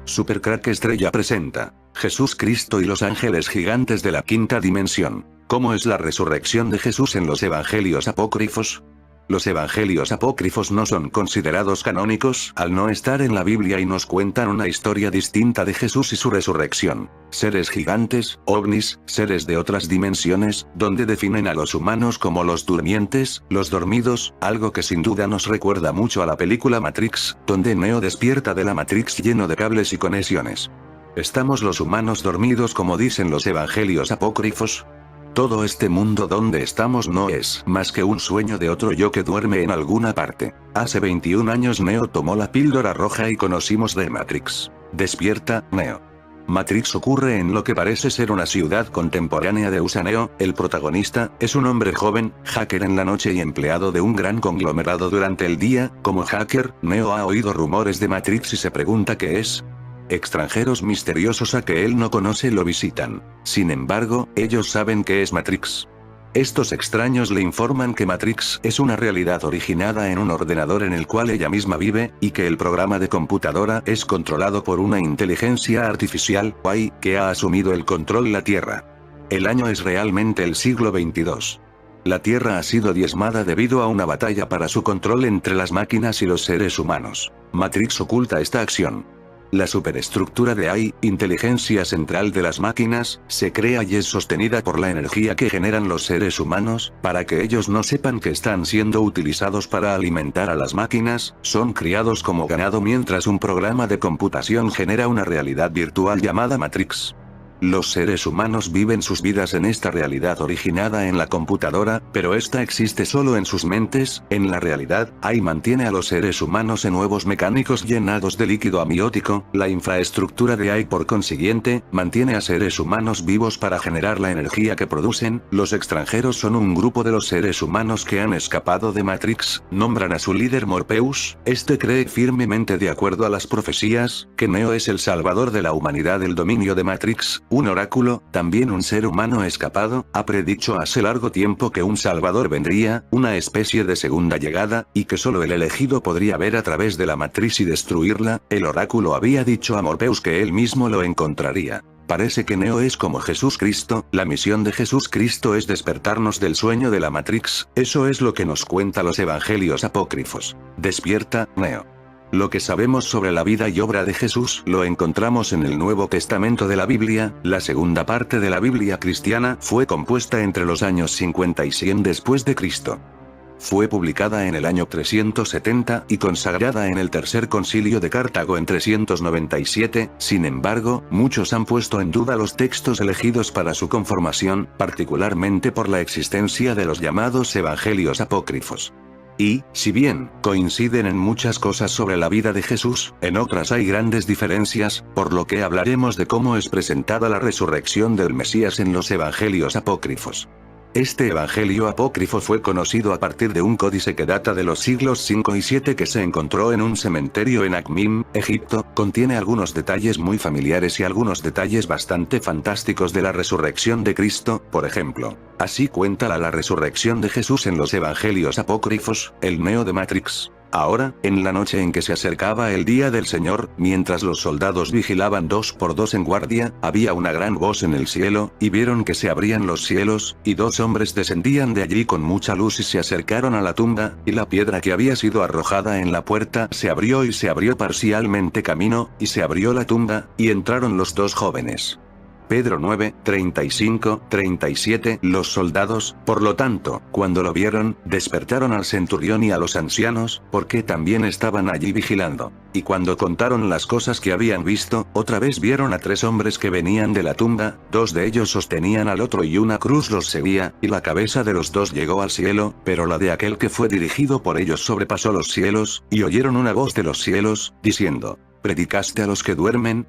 Supercrack Estrella presenta Jesús Cristo y los ángeles gigantes de la quinta dimensión. ¿Cómo es la resurrección de Jesús en los evangelios apócrifos? Los evangelios apócrifos no son considerados canónicos al no estar en la Biblia y nos cuentan una historia distinta de Jesús y su resurrección. Seres gigantes, ovnis, seres de otras dimensiones, donde definen a los humanos como los durmientes, los dormidos, algo que sin duda nos recuerda mucho a la película Matrix, donde Neo despierta de la Matrix lleno de cables y conexiones. ¿Estamos los humanos dormidos como dicen los evangelios apócrifos? Todo este mundo donde estamos no es más que un sueño de otro yo que duerme en alguna parte. Hace 21 años Neo tomó la píldora roja y conocimos de Matrix. Despierta, Neo. Matrix ocurre en lo que parece ser una ciudad contemporánea de USA. Neo, el protagonista, es un hombre joven, hacker en la noche y empleado de un gran conglomerado durante el día. Como hacker, Neo ha oído rumores de Matrix y se pregunta qué es. Extranjeros misteriosos a que él no conoce lo visitan. Sin embargo, ellos saben qué es Matrix. Estos extraños le informan que Matrix es una realidad originada en un ordenador en el cual ella misma vive, y que el programa de computadora es controlado por una inteligencia artificial, AI, que ha asumido el control de la Tierra. El año es realmente el siglo XXII. La Tierra ha sido diezmada debido a una batalla para su control entre las máquinas y los seres humanos. Matrix oculta esta acción. La superestructura de AI, inteligencia central de las máquinas, se crea y es sostenida por la energía que generan los seres humanos, para que ellos no sepan que están siendo utilizados para alimentar a las máquinas, son criados como ganado mientras un programa de computación genera una realidad virtual llamada Matrix. Los seres humanos viven sus vidas en esta realidad originada en la computadora, pero esta existe solo en sus mentes. En la realidad, AI mantiene a los seres humanos en huevos mecánicos llenados de líquido amniótico. La infraestructura de AI, por consiguiente, mantiene a seres humanos vivos para generar la energía que producen. Los extranjeros son un grupo de los seres humanos que han escapado de Matrix. Nombran a su líder Morpheus. Este cree firmemente, de acuerdo a las profecías, que Neo es el salvador de la humanidad del dominio de Matrix. Un oráculo, también un ser humano escapado, ha predicho hace largo tiempo que un salvador vendría, una especie de segunda llegada, y que solo el elegido podría ver a través de la matriz y destruirla. El oráculo había dicho a Morpheus que él mismo lo encontraría. Parece que Neo es como Jesús Cristo. La misión de Jesús Cristo es despertarnos del sueño de la Matrix. Eso es lo que nos cuenta los evangelios apócrifos. Despierta, Neo. Lo que sabemos sobre la vida y obra de Jesús lo encontramos en el Nuevo Testamento de la Biblia. La segunda parte de la Biblia cristiana fue compuesta entre los años 50 y 100 después de Cristo. Fue publicada en el año 370 y consagrada en el Tercer Concilio de Cartago en 397. Sin embargo, muchos han puesto en duda los textos elegidos para su conformación, particularmente por la existencia de los llamados evangelios apócrifos. Y, si bien, coinciden en muchas cosas sobre la vida de Jesús, en otras hay grandes diferencias, por lo que hablaremos de cómo es presentada la resurrección del Mesías en los evangelios apócrifos. Este evangelio apócrifo fue conocido a partir de un códice que data de los siglos 5 y 7 que se encontró en un cementerio en Akhmim, Egipto. Contiene algunos detalles muy familiares y algunos detalles bastante fantásticos de la resurrección de Cristo. Por ejemplo, así cuenta la resurrección de Jesús en los evangelios apócrifos, el Neo de Matrix. Ahora, en la noche en que se acercaba el día del Señor, mientras los soldados vigilaban 2 por 2 en guardia, había una gran voz en el cielo, y vieron que se abrían los cielos, y 2 hombres descendían de allí con mucha luz y se acercaron a la tumba, y la piedra que había sido arrojada en la puerta se abrió y se abrió parcialmente camino, y se abrió la tumba, y entraron los 2 jóvenes. Pedro 9, 35-37. Los soldados, por lo tanto, cuando lo vieron, despertaron al centurión y a los ancianos, porque también estaban allí vigilando. Y cuando contaron las cosas que habían visto, otra vez vieron a 3 hombres que venían de la tumba, 2 de ellos sostenían al otro y una cruz los seguía, y la cabeza de los 2 llegó al cielo, pero la de aquel que fue dirigido por ellos sobrepasó los cielos, y oyeron una voz de los cielos, diciendo: ¿Predicaste a los que duermen?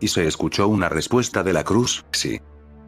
Y se escuchó una respuesta de la cruz: sí.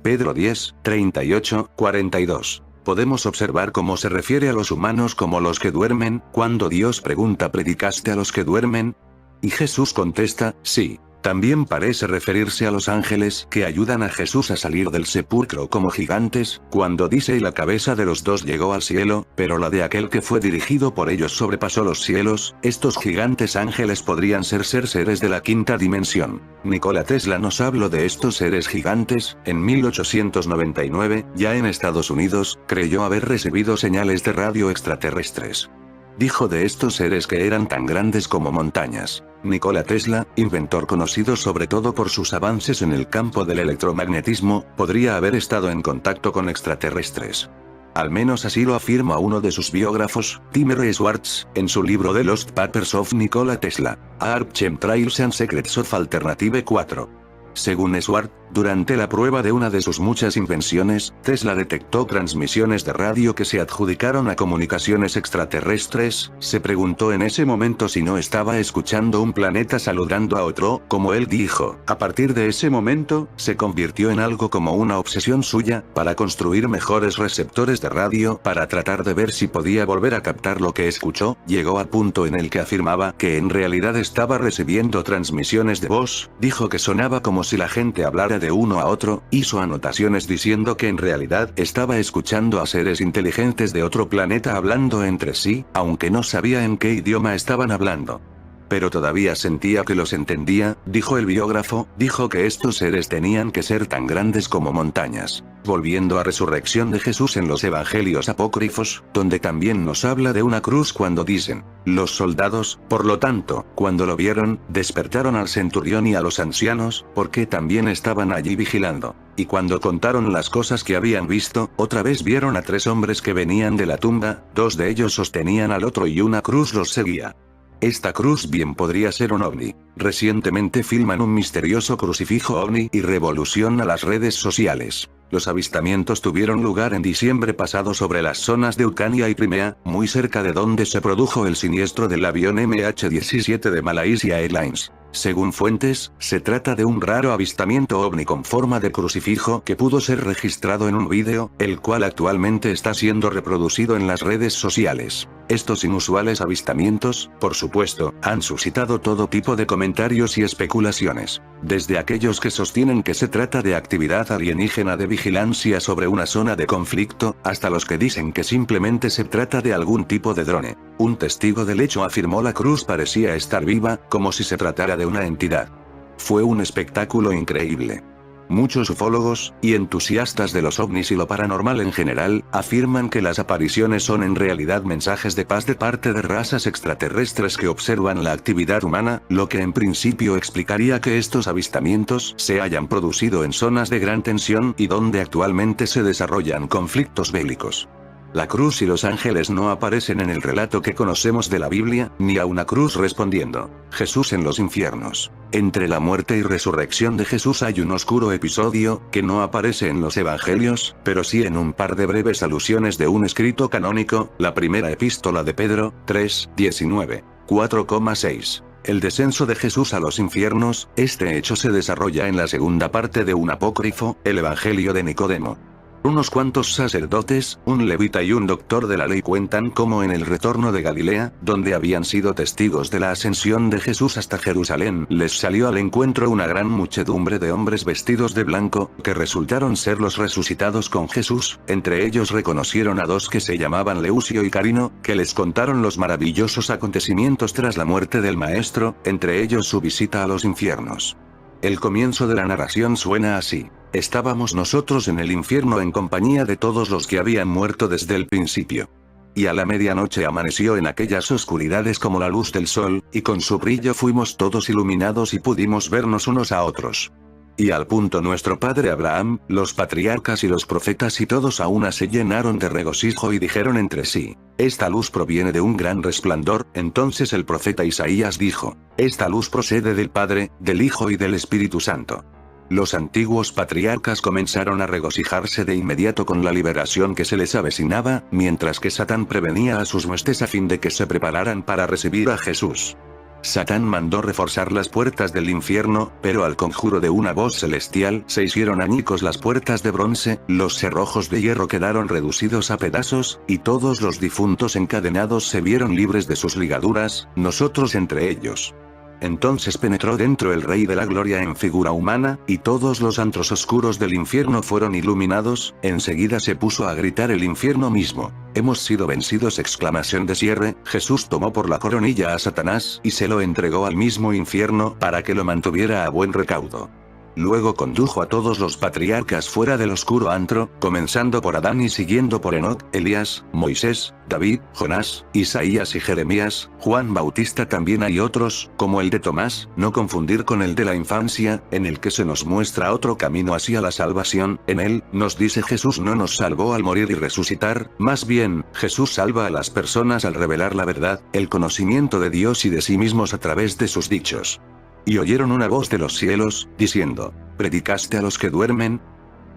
Pedro 10, 38-42. Podemos observar cómo se refiere a los humanos como los que duermen, cuando Dios pregunta: ¿predicaste a los que duermen? Y Jesús contesta: sí. También parece referirse a los ángeles que ayudan a Jesús a salir del sepulcro como gigantes, cuando dice y la cabeza de los dos llegó al cielo, pero la de aquel que fue dirigido por ellos sobrepasó los cielos. Estos gigantes ángeles podrían ser seres de la quinta dimensión. Nikola Tesla nos habló de estos seres gigantes. En 1899, ya en Estados Unidos, creyó haber recibido señales de radio extraterrestres. Dijo de estos seres que eran tan grandes como montañas. Nikola Tesla, inventor conocido sobre todo por sus avances en el campo del electromagnetismo, podría haber estado en contacto con extraterrestres. Al menos así lo afirma uno de sus biógrafos, Tim R. Swartz, en su libro The Lost Papers of Nikola Tesla, Art Chemtrails and Secrets of Alternative 4. Según Swartz, durante la prueba de una de sus muchas invenciones, Tesla detectó transmisiones de radio que se adjudicaron a comunicaciones extraterrestres. Se preguntó en ese momento si no estaba escuchando un planeta saludando a otro, como él dijo. A partir de ese momento, se convirtió en algo como una obsesión suya, para construir mejores receptores de radio, para tratar de ver si podía volver a captar lo que escuchó. Llegó al punto en el que afirmaba que en realidad estaba recibiendo transmisiones de voz. Dijo que sonaba como si la gente hablara de uno a otro. Hizo anotaciones diciendo que en realidad estaba escuchando a seres inteligentes de otro planeta hablando entre sí, aunque no sabía en qué idioma estaban hablando. Pero todavía sentía que los entendía, dijo el biógrafo. Dijo que estos seres tenían que ser tan grandes como montañas. Volviendo a resurrección de Jesús en los evangelios apócrifos, donde también nos habla de una cruz cuando dicen, los soldados, por lo tanto, cuando lo vieron, despertaron al centurión y a los ancianos, porque también estaban allí vigilando. Y cuando contaron las cosas que habían visto, otra vez vieron a 3 hombres que venían de la tumba, 2 de ellos sostenían al otro y una cruz los seguía. Esta cruz bien podría ser un ovni. Recientemente filman un misterioso crucifijo ovni y revolución a las redes sociales. Los avistamientos tuvieron lugar en diciembre pasado sobre las zonas de Ucrania y Crimea, muy cerca de donde se produjo el siniestro del avión MH17 de Malaysia Airlines. Según fuentes, se trata de un raro avistamiento ovni con forma de crucifijo que pudo ser registrado en un vídeo, el cual actualmente está siendo reproducido en las redes sociales. Estos inusuales avistamientos, por supuesto, han suscitado todo tipo de comentarios y especulaciones. Desde aquellos que sostienen que se trata de actividad alienígena de vigilancia sobre una zona de conflicto, hasta los que dicen que simplemente se trata de algún tipo de drone. Un testigo del hecho afirmó la cruz parecía estar viva, como si se tratara de una entidad. Fue un espectáculo increíble. Muchos ufólogos, y entusiastas de los ovnis y lo paranormal en general, afirman que las apariciones son en realidad mensajes de paz de parte de razas extraterrestres que observan la actividad humana, lo que en principio explicaría que estos avistamientos se hayan producido en zonas de gran tensión y donde actualmente se desarrollan conflictos bélicos. La cruz y los ángeles no aparecen en el relato que conocemos de la Biblia, ni a una cruz respondiendo, Jesús en los infiernos. Entre la muerte y resurrección de Jesús hay un oscuro episodio, que no aparece en los evangelios, pero sí en un par de breves alusiones de un escrito canónico, la primera epístola de Pedro, 3:19, 4,6. El descenso de Jesús a los infiernos. Este hecho se desarrolla en la segunda parte de un apócrifo, el Evangelio de Nicodemo. Unos cuantos sacerdotes, un levita y un doctor de la ley cuentan cómo en el retorno de Galilea, donde habían sido testigos de la ascensión de Jesús hasta Jerusalén, les salió al encuentro una gran muchedumbre de hombres vestidos de blanco, que resultaron ser los resucitados con Jesús. Entre ellos reconocieron a 2 que se llamaban Leucio y Carino, que les contaron los maravillosos acontecimientos tras la muerte del Maestro, entre ellos su visita a los infiernos. El comienzo de la narración suena así. Estábamos nosotros en el infierno en compañía de todos los que habían muerto desde el principio. Y a la medianoche amaneció en aquellas oscuridades como la luz del sol, y con su brillo fuimos todos iluminados y pudimos vernos unos a otros. Y al punto nuestro padre Abraham, los patriarcas y los profetas y todos a una se llenaron de regocijo y dijeron entre sí, esta luz proviene de un gran resplandor. Entonces el profeta Isaías dijo, esta luz procede del Padre, del Hijo y del Espíritu Santo. Los antiguos patriarcas comenzaron a regocijarse de inmediato con la liberación que se les avecinaba, mientras que Satán prevenía a sus huestes a fin de que se prepararan para recibir a Jesús. Satán mandó reforzar las puertas del infierno, pero al conjuro de una voz celestial se hicieron añicos las puertas de bronce, los cerrojos de hierro quedaron reducidos a pedazos, y todos los difuntos encadenados se vieron libres de sus ligaduras, nosotros entre ellos. Entonces penetró dentro el Rey de la Gloria en figura humana, y todos los antros oscuros del infierno fueron iluminados. Enseguida se puso a gritar el infierno mismo: «Hemos sido vencidos!» exclamación de cierre. Jesús tomó por la coronilla a Satanás y se lo entregó al mismo infierno para que lo mantuviera a buen recaudo. Luego condujo a todos los patriarcas fuera del oscuro antro, comenzando por Adán y siguiendo por Enoc, Elías, Moisés, David, Jonás, Isaías y Jeremías. Juan Bautista también hay otros, como el de Tomás, no confundir con el de la infancia, en el que se nos muestra otro camino hacia la salvación. En él, nos dice Jesús, no nos salvó al morir y resucitar, más bien, Jesús salva a las personas al revelar la verdad, el conocimiento de Dios y de sí mismos a través de sus dichos. Y oyeron una voz de los cielos, diciendo: ¿Predicaste a los que duermen?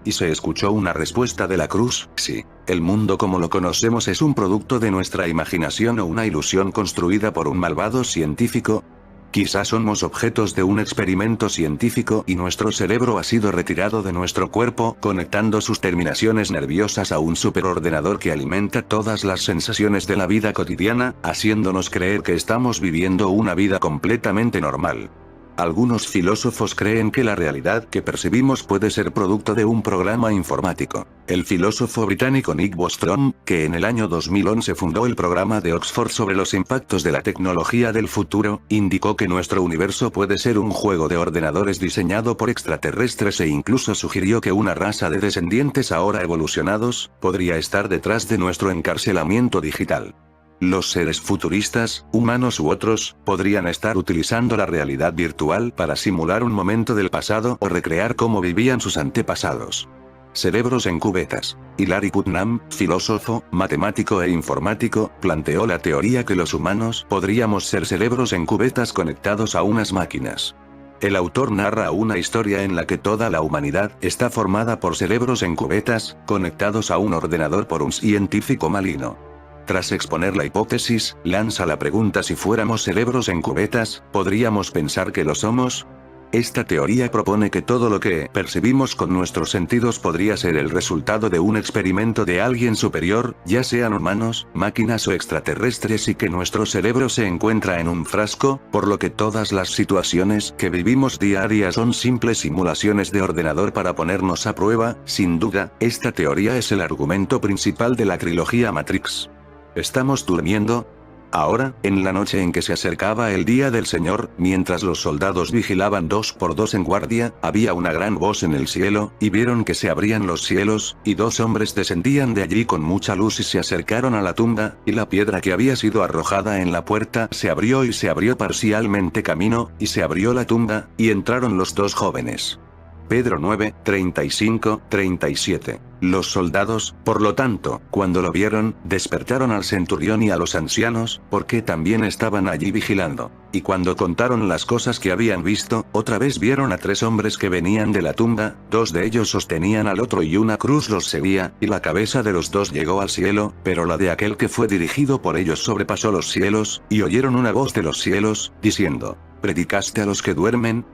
Y se escuchó una respuesta de la cruz: sí. El mundo como lo conocemos es un producto de nuestra imaginación o una ilusión construida por un malvado científico. Quizás somos objetos de un experimento científico y nuestro cerebro ha sido retirado de nuestro cuerpo, conectando sus terminaciones nerviosas a un superordenador que alimenta todas las sensaciones de la vida cotidiana, haciéndonos creer que estamos viviendo una vida completamente normal. Algunos filósofos creen que la realidad que percibimos puede ser producto de un programa informático. El filósofo británico Nick Bostrom, que en el año 2011 fundó el programa de Oxford sobre los impactos de la tecnología del futuro, indicó que nuestro universo puede ser un juego de ordenadores diseñado por extraterrestres e incluso sugirió que una raza de descendientes ahora evolucionados podría estar detrás de nuestro encarcelamiento digital. Los seres futuristas, humanos u otros, podrían estar utilizando la realidad virtual para simular un momento del pasado o recrear cómo vivían sus antepasados. Cerebros en cubetas. Hilary Putnam, filósofo, matemático e informático, planteó la teoría que los humanos podríamos ser cerebros en cubetas conectados a unas máquinas. El autor narra una historia en la que toda la humanidad está formada por cerebros en cubetas, conectados a un ordenador por un científico maligno. Tras exponer la hipótesis, lanza la pregunta: si fuéramos cerebros en cubetas, ¿podríamos pensar que lo somos? Esta teoría propone que todo lo que percibimos con nuestros sentidos podría ser el resultado de un experimento de alguien superior, ya sean humanos, máquinas o extraterrestres, y que nuestro cerebro se encuentra en un frasco, por lo que todas las situaciones que vivimos día a día son simples simulaciones de ordenador para ponernos a prueba. Sin duda, esta teoría es el argumento principal de la trilogía Matrix. ¿Estamos durmiendo? Ahora, en la noche en que se acercaba el día del Señor, mientras los soldados vigilaban 2 por 2 en guardia, había una gran voz en el cielo, y vieron que se abrían los cielos, y 2 hombres descendían de allí con mucha luz y se acercaron a la tumba, y la piedra que había sido arrojada en la puerta se abrió y se abrió parcialmente camino, y se abrió la tumba, y entraron los 2 jóvenes. Pedro 9, 35-37. Los soldados, por lo tanto, cuando lo vieron, despertaron al centurión y a los ancianos, porque también estaban allí vigilando. Y cuando contaron las cosas que habían visto, otra vez vieron a 3 hombres que venían de la tumba, 2 de ellos sostenían al otro y una cruz los seguía, y la cabeza de los 2 llegó al cielo, pero la de aquel que fue dirigido por ellos sobrepasó los cielos, y oyeron una voz de los cielos, diciendo: ¿Predicaste a los que duermen?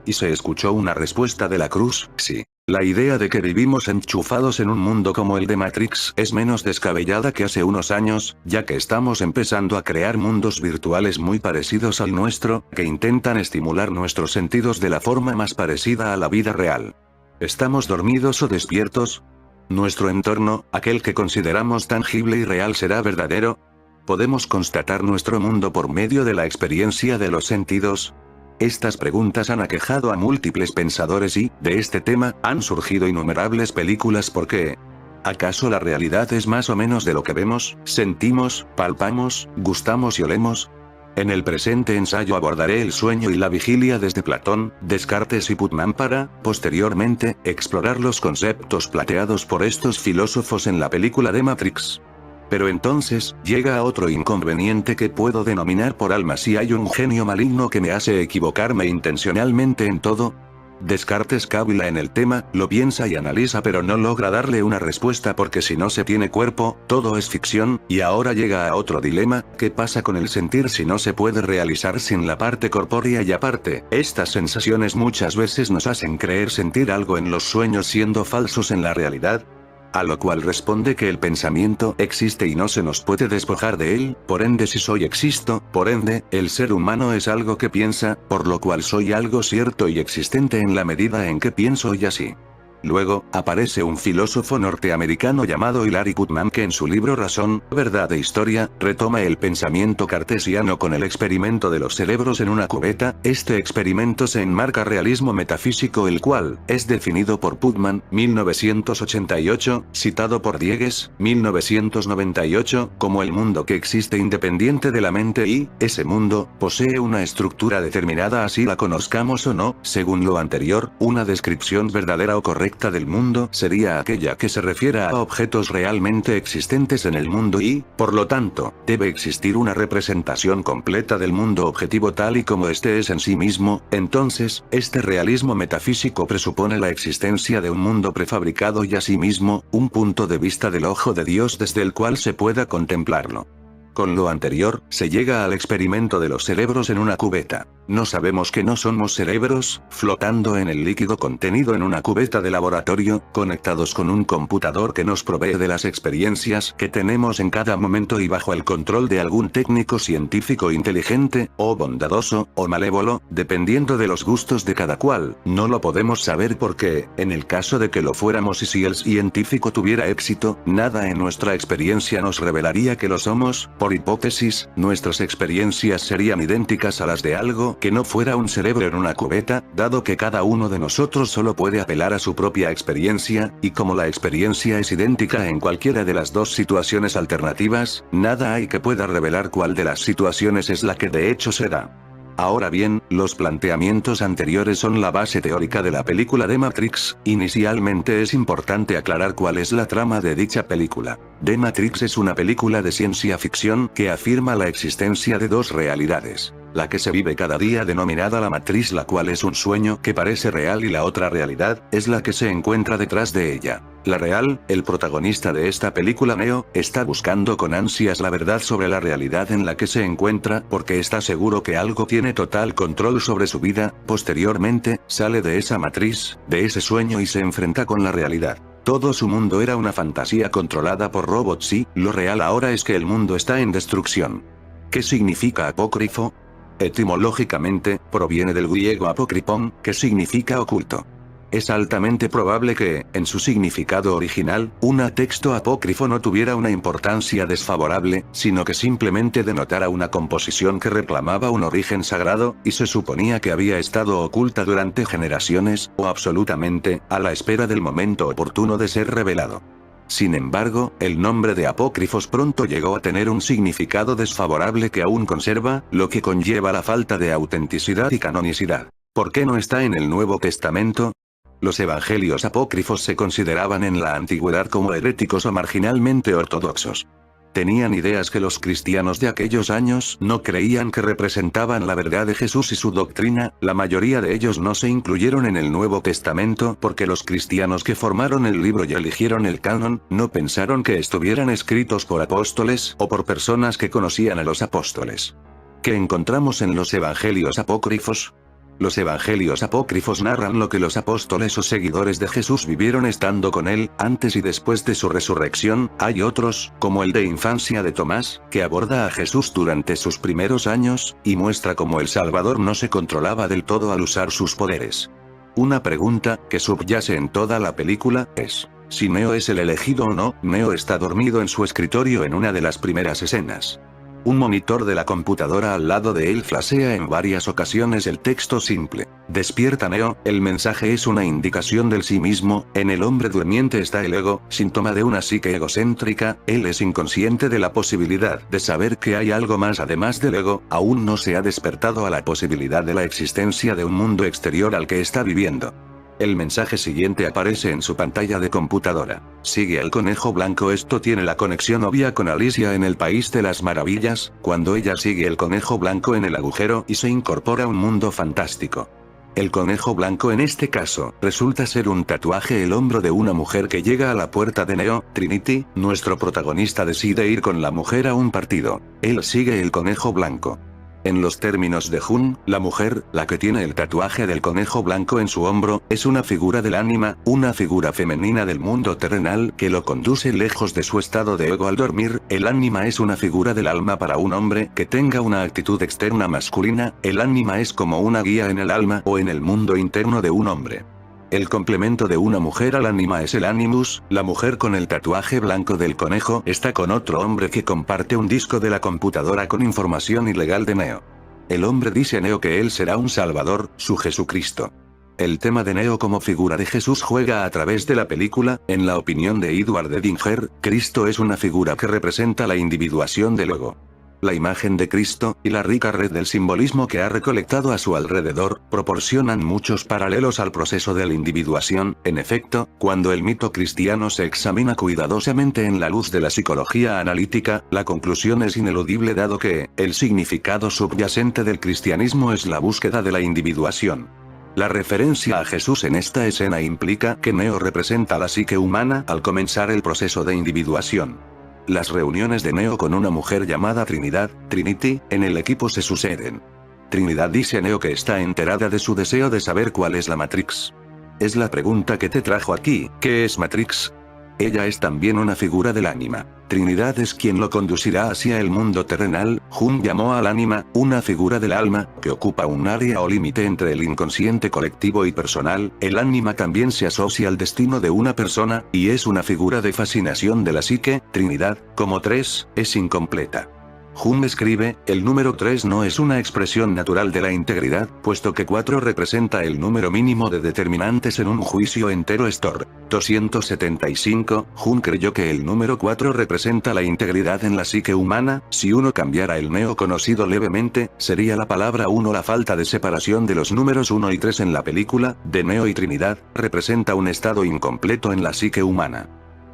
Y se escuchó una respuesta de la cruz: sí. La idea de que vivimos enchufados en un mundo como el de Matrix es menos descabellada que hace unos años, ya que estamos empezando a crear mundos virtuales muy parecidos al nuestro, que intentan estimular nuestros sentidos de la forma más parecida a la vida real. ¿Estamos dormidos o despiertos? ¿Nuestro entorno, aquel que consideramos tangible y real, será verdadero? ¿Podemos constatar nuestro mundo por medio de la experiencia de los sentidos? Estas preguntas han aquejado a múltiples pensadores y, de este tema, han surgido innumerables películas. ¿Por qué? ¿Acaso la realidad es más o menos de lo que vemos, sentimos, palpamos, gustamos y olemos? En el presente ensayo abordaré el sueño y la vigilia desde Platón, Descartes y Putnam para, posteriormente, explorar los conceptos planteados por estos filósofos en la película de Matrix. Pero entonces, llega otro inconveniente que puedo denominar por alma: si hay un genio maligno que me hace equivocarme intencionalmente en todo. Descartes cavila en el tema, lo piensa y analiza, pero no logra darle una respuesta, porque si no se tiene cuerpo, todo es ficción, y ahora llega a otro dilema: ¿qué pasa con el sentir si no se puede realizar sin la parte corpórea? Y aparte, estas sensaciones muchas veces nos hacen creer sentir algo en los sueños siendo falsos en la realidad. A lo cual responde que el pensamiento existe y no se nos puede despojar de él, por ende si soy existo, por ende, el ser humano es algo que piensa, por lo cual soy algo cierto y existente en la medida en que pienso y así. Luego, aparece un filósofo norteamericano llamado Hilary Putnam que en su libro Razón, Verdad e Historia, retoma el pensamiento cartesiano con el experimento de los cerebros en una cubeta. Este experimento se enmarca realismo metafísico, el cual es definido por Putnam, 1988, citado por Diegues, 1998, como el mundo que existe independiente de la mente y, ese mundo, posee una estructura determinada así la conozcamos o no. Según lo anterior, una descripción verdadera o correcta del mundo sería aquella que se refiera a objetos realmente existentes en el mundo y, por lo tanto, debe existir una representación completa del mundo objetivo tal y como éste es en sí mismo. Entonces, este realismo metafísico presupone la existencia de un mundo prefabricado y asimismo, un punto de vista del ojo de Dios desde el cual se pueda contemplarlo. Con lo anterior, se llega al experimento de los cerebros en una cubeta. No sabemos que no somos cerebros, flotando en el líquido contenido en una cubeta de laboratorio, conectados con un computador que nos provee de las experiencias que tenemos en cada momento y bajo el control de algún técnico científico inteligente, o bondadoso, o malévolo, dependiendo de los gustos de cada cual. No lo podemos saber porque, en el caso de que lo fuéramos y si el científico tuviera éxito, nada en nuestra experiencia nos revelaría que lo somos. Por hipótesis, nuestras experiencias serían idénticas a las de algo que no fuera un cerebro en una cubeta, dado que cada uno de nosotros solo puede apelar a su propia experiencia, y como la experiencia es idéntica en cualquiera de las dos situaciones alternativas, nada hay que pueda revelar cuál de las situaciones es la que de hecho se da. Ahora bien, los planteamientos anteriores son la base teórica de la película de Matrix. Inicialmente es importante aclarar cuál es la trama de dicha película. The Matrix es una película de ciencia ficción que afirma la existencia de dos realidades. La que se vive cada día denominada la matriz, la cual es un sueño que parece real, y la otra realidad, es la que se encuentra detrás de ella. La real, el protagonista de esta película Neo, está buscando con ansias la verdad sobre la realidad en la que se encuentra porque está seguro que algo tiene total control sobre su vida. Posteriormente, sale de esa matriz, de ese sueño y se enfrenta con la realidad. Todo su mundo era una fantasía controlada por robots y, lo real ahora es que el mundo está en destrucción. ¿Qué significa apócrifo? Etimológicamente, proviene del griego apócripon, que significa oculto. Es altamente probable que, en su significado original, un texto apócrifo no tuviera una importancia desfavorable, sino que simplemente denotara una composición que reclamaba un origen sagrado, y se suponía que había estado oculta durante generaciones, o absolutamente, a la espera del momento oportuno de ser revelado. Sin embargo, el nombre de apócrifos pronto llegó a tener un significado desfavorable que aún conserva, lo que conlleva la falta de autenticidad y canonicidad. ¿Por qué no está en el Nuevo Testamento? Los evangelios apócrifos se consideraban en la antigüedad como heréticos o marginalmente ortodoxos. Tenían ideas que los cristianos de aquellos años no creían que representaban la verdad de Jesús y su doctrina. La mayoría de ellos no se incluyeron en el Nuevo Testamento porque los cristianos que formaron el libro y eligieron el canon, no pensaron que estuvieran escritos por apóstoles o por personas que conocían a los apóstoles. ¿Qué encontramos en los evangelios apócrifos? Los evangelios apócrifos narran lo que los apóstoles o seguidores de Jesús vivieron estando con él, antes y después de su resurrección. Hay otros, como el de infancia de Tomás, que aborda a Jesús durante sus primeros años, y muestra cómo el Salvador no se controlaba del todo al usar sus poderes. Una pregunta, que subyace en toda la película, es, si Neo es el elegido o no. Neo está dormido en su escritorio en una de las primeras escenas. Un monitor de la computadora al lado de él flashea en varias ocasiones el texto simple: despierta Neo. El mensaje es una indicación del sí mismo. En el hombre durmiente está el ego, síntoma de una psique egocéntrica. Él es inconsciente de la posibilidad de saber que hay algo más además del ego. Aún no se ha despertado a la posibilidad de la existencia de un mundo exterior al que está viviendo. El mensaje siguiente aparece en su pantalla de computadora: sigue al conejo blanco. Esto tiene la conexión obvia con Alicia en el País de las Maravillas, cuando ella sigue el conejo blanco en el agujero y se incorpora a un mundo fantástico. El conejo blanco en este caso, resulta ser un tatuaje el hombro de una mujer que llega a la puerta de Neo. Trinity, nuestro protagonista, decide ir con la mujer a un partido. Él sigue el conejo blanco. En los términos de Jung, la mujer, la que tiene el tatuaje del conejo blanco en su hombro, es una figura del ánima, una figura femenina del mundo terrenal que lo conduce lejos de su estado de ego al dormir. El ánima es una figura del alma para un hombre que tenga una actitud externa masculina. El ánima es como una guía en el alma o en el mundo interno de un hombre. El complemento de una mujer al ánima es el animus. La mujer con el tatuaje blanco del conejo está con otro hombre que comparte un disco de la computadora con información ilegal de Neo. El hombre dice a Neo que él será un salvador, su Jesucristo. El tema de Neo como figura de Jesús juega a través de la película. En la opinión de Edward Edinger, Cristo es una figura que representa la individuación del ego. La imagen de Cristo, y la rica red del simbolismo que ha recolectado a su alrededor, proporcionan muchos paralelos al proceso de la individuación. En efecto, cuando el mito cristiano se examina cuidadosamente en la luz de la psicología analítica, la conclusión es ineludible dado que, el significado subyacente del cristianismo es la búsqueda de la individuación. La referencia a Jesús en esta escena implica que Neo representa la psique humana al comenzar el proceso de individuación. Las reuniones de Neo con una mujer llamada Trinidad, Trinity, en el equipo se suceden. Trinidad dice a Neo que está enterada de su deseo de saber cuál es la Matrix. Es la pregunta que te trajo aquí, ¿qué es Matrix? Ella es también una figura del ánima. Trinidad es quien lo conducirá hacia el mundo terrenal. Jung llamó al ánima, una figura del alma, que ocupa un área o límite entre el inconsciente colectivo y personal. El ánima también se asocia al destino de una persona, y es una figura de fascinación de la psique. Trinidad, como 3, es incompleta. Jung escribe, el número 3 no es una expresión natural de la integridad, puesto que 4 representa el número mínimo de determinantes en un juicio entero Stor. 275, Jung creyó que el número 4 representa la integridad en la psique humana. Si uno cambiara el Neo conocido levemente, sería la palabra 1. La falta de separación de los números 1 y 3 en la película, de Neo y Trinidad, representa un estado incompleto en la psique humana.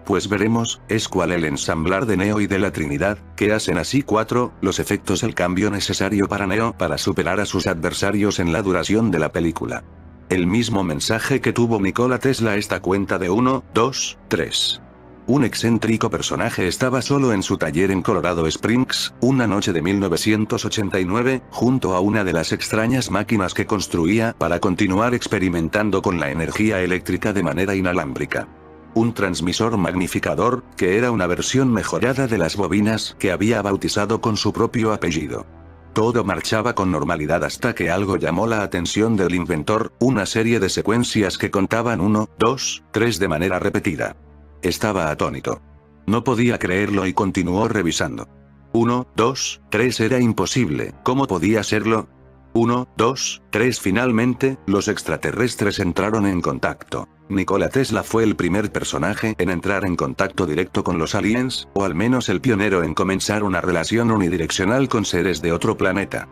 Pues veremos, es cual el ensamblar de Neo y de la Trinidad, que hacen así 4, los efectos el cambio necesario para Neo para superar a sus adversarios en la duración de la película. El mismo mensaje que tuvo Nikola Tesla esta cuenta de 1, 2, 3. Un excéntrico personaje estaba solo en su taller en Colorado Springs, una noche de 1989, junto a una de las extrañas máquinas que construía para continuar experimentando con la energía eléctrica de manera inalámbrica. Un transmisor magnificador, que era una versión mejorada de las bobinas que había bautizado con su propio apellido. Todo marchaba con normalidad hasta que algo llamó la atención del inventor, una serie de secuencias que contaban 1, 2, 3 de manera repetida. Estaba atónito. No podía creerlo y continuó revisando. 1, 2, 3 era imposible, ¿cómo podía serlo? 1, 2, 3 Finalmente, los extraterrestres entraron en contacto. Nikola Tesla fue el primer personaje en entrar en contacto directo con los aliens, o al menos el pionero en comenzar una relación unidireccional con seres de otro planeta.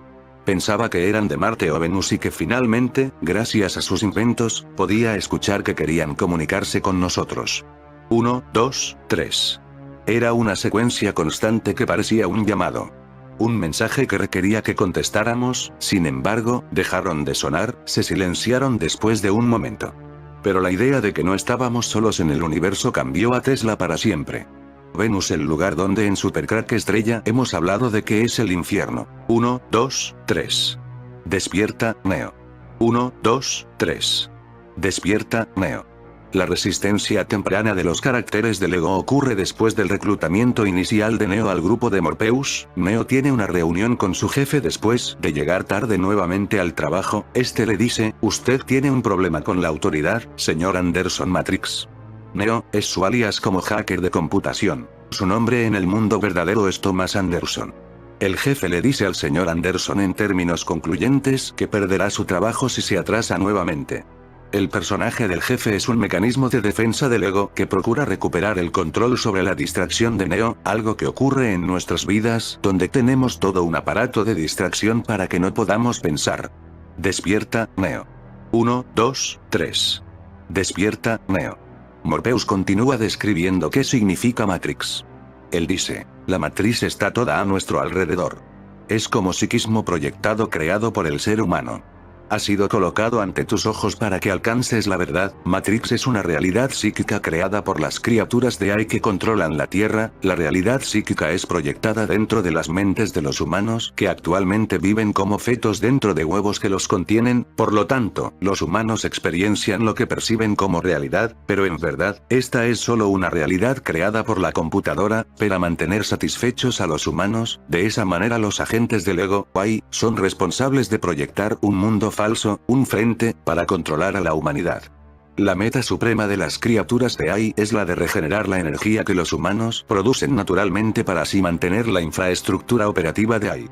Pensaba que eran de Marte o Venus y que finalmente, gracias a sus inventos, podía escuchar que querían comunicarse con nosotros. 1, 2, 3. Era una secuencia constante que parecía un llamado. Un mensaje que requería que contestáramos. Sin embargo, dejaron de sonar, se silenciaron después de un momento. Pero la idea de que no estábamos solos en el universo cambió a Tesla para siempre. Venus, el lugar donde en Supercrack Estrella hemos hablado de que es el infierno. 1, 2, 3. Despierta, Neo. 1, 2, 3. Despierta, Neo. La resistencia temprana de los caracteres del ego ocurre después del reclutamiento inicial de Neo al grupo de Morpheus. Neo tiene una reunión con su jefe después de llegar tarde nuevamente al trabajo. Este le dice, usted tiene un problema con la autoridad, señor Anderson Matrix. Neo es su alias como hacker de computación. Su nombre en el mundo verdadero es Thomas Anderson. El jefe le dice al señor Anderson en términos concluyentes que perderá su trabajo si se atrasa nuevamente. El personaje del jefe es un mecanismo de defensa del ego que procura recuperar el control sobre la distracción de Neo, algo que ocurre en nuestras vidas, donde tenemos todo un aparato de distracción para que no podamos pensar. Despierta, Neo. 1, 2, 3. Despierta, Neo. Morpheus continúa describiendo qué significa Matrix. Él dice, la matriz está toda a nuestro alrededor. Es como psiquismo proyectado creado por el ser humano. ha sido colocado ante tus ojos para que alcances la verdad. Matrix es una realidad psíquica creada por las criaturas de AI que controlan la Tierra. La realidad psíquica es proyectada dentro de las mentes de los humanos que actualmente viven como fetos dentro de huevos que los contienen. Por lo tanto, los humanos experiencian lo que perciben como realidad, pero en verdad, esta es solo una realidad creada por la computadora, para mantener satisfechos a los humanos. De esa manera los agentes del ego, AI, son responsables de proyectar un mundo falso, un frente, para controlar a la humanidad. La meta suprema de las criaturas de AI es la de regenerar la energía que los humanos producen naturalmente para así mantener la infraestructura operativa de AI.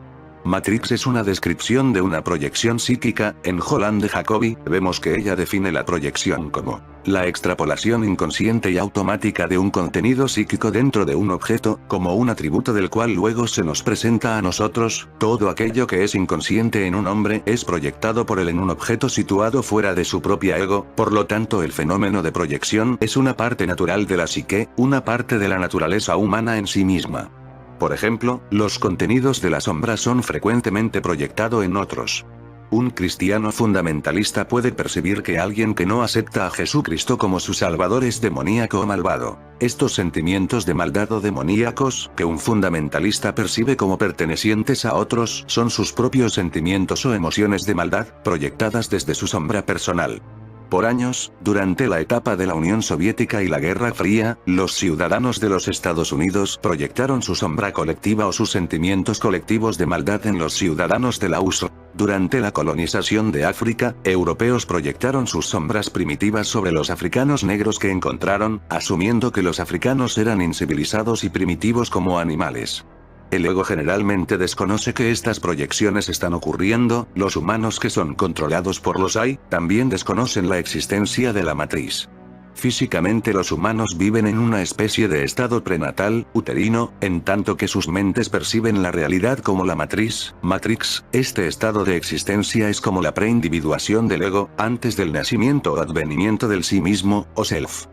Matrix es una descripción de una proyección psíquica. En Holland de Jacobi, vemos que ella define la proyección como la extrapolación inconsciente y automática de un contenido psíquico dentro de un objeto, como un atributo del cual luego se nos presenta a nosotros. Todo aquello que es inconsciente en un hombre es proyectado por él en un objeto situado fuera de su propia ego. Por lo tanto, el fenómeno de proyección es una parte natural de la psique, una parte de la naturaleza humana en sí misma. Por ejemplo, los contenidos de la sombra son frecuentemente proyectados en otros. Un cristiano fundamentalista puede percibir que alguien que no acepta a Jesucristo como su Salvador es demoníaco o malvado. Estos sentimientos de maldad o demoníacos, que un fundamentalista percibe como pertenecientes a otros, son sus propios sentimientos o emociones de maldad, proyectadas desde su sombra personal. Por años, durante la etapa de la Unión Soviética y la Guerra Fría, los ciudadanos de los Estados Unidos proyectaron su sombra colectiva o sus sentimientos colectivos de maldad en los ciudadanos de la URSS. Durante la colonización de África, europeos proyectaron sus sombras primitivas sobre los africanos negros que encontraron, asumiendo que los africanos eran incivilizados y primitivos como animales. El ego generalmente desconoce que estas proyecciones están ocurriendo. Los humanos que son controlados por los AI, también desconocen la existencia de la matriz. Físicamente los humanos viven en una especie de estado prenatal, uterino, en tanto que sus mentes perciben la realidad como la matriz, Matrix. Este estado de existencia es como la preindividuación del ego, antes del nacimiento o advenimiento del sí mismo, o self.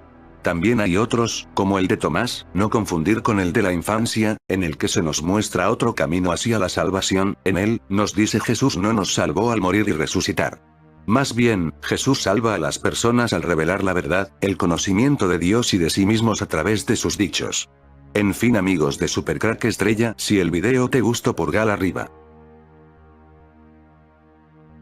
También hay otros, como el de Tomás, no confundir con el de la infancia, en el que se nos muestra otro camino hacia la salvación. En él, nos dice Jesús no nos salvó al morir y resucitar. Más bien, Jesús salva a las personas al revelar la verdad, el conocimiento de Dios y de sí mismos a través de sus dichos. En fin amigos de Supercrack Estrella, si el video te gustó pulgar arriba.